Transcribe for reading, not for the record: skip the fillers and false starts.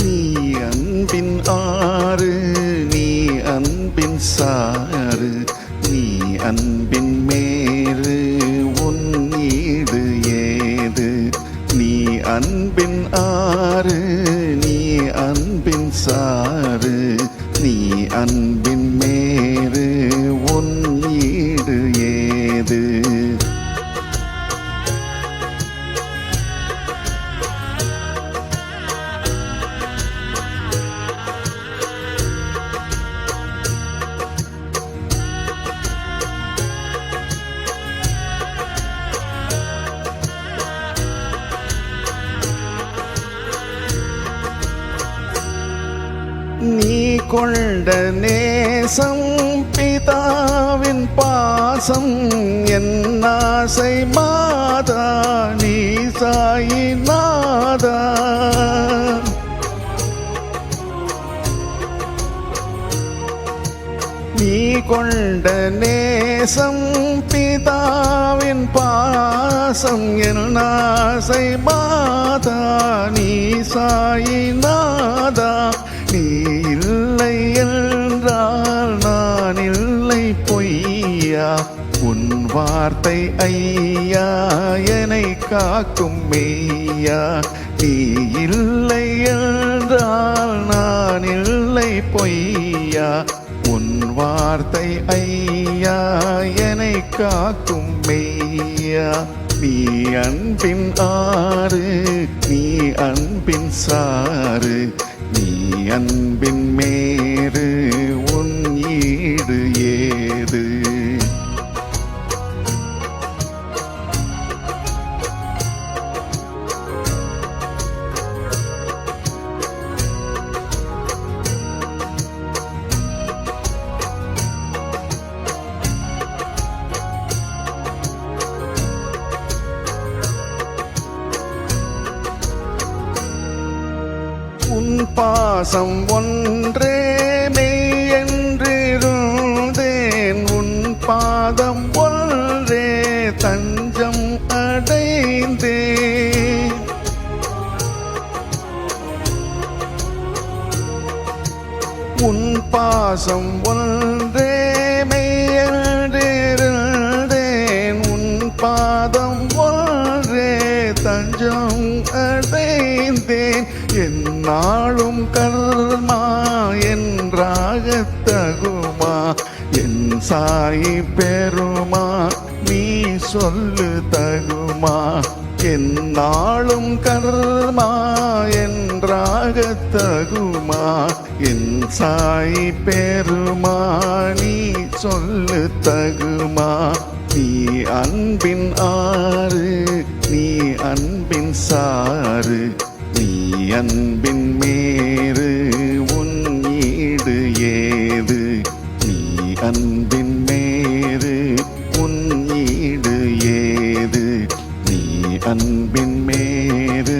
நீ அன்பின் ஆறு, நீ அன்பின் சாறு, நீ அன்பின் மேறு, உன் ஈடு ஏது? நீ அன்பின் ஆறு, நீ அன்பின் சாறு, நீ அன்பின் மேறு, உன் ஈடு ஏது? நீ கொண்ட நேசம் பிதாவின் பாசம், என் ஆசை மாதா நீ சாயிநாதா. நீ கொண்ட நேசம் பிதாவின் பாசம், என் ஆசை மாதா நீ சாயிநாதா. நீ இல்லை என்றால் நான் இல்லை பொய்யா, உன் வார்த்தை ஐயா என்னை காக்கும் மெய்யா. நீ இல்லை என்றால் நான் இல்லை பொய்யா, உன் வார்த்தை ஐயா என்னை காக்கும் மெய்யா. நீ அன்பின் ஆறு, நீ அன்பின் சாறு, நீ அன்பின் மேறு, உன் ஈடு ஏது? உன் பாசம் ஒன்றே மெய் என்றிருந்தேன், உன் பாதம் ஒன்றே தஞ்சம் அடைந்தேன். உன் பாசம் ஒன்றே மெய் என்றிருந்தேன், உன் பாதம் ஒன்றே தஞ்சம் அடைந்தேன். என்னாலும் கர்மா என்றாக தகுமா, என் சாயி பெருமா நீ சொல்லு தகுமா. என்னாலும் கர்மா என்றாக தகுமா, என் சாயி பெருமா நீ சொல்லு தகுமா. நீ அன்பின் ஆறு, நீ அன்பின் சாறு, நீ அன்பின் மேறு, உன் ஈடு ஏது? நீ அன்பின் மேறு, உன் ஈடு ஏது? நீ அன்பின் மேறு,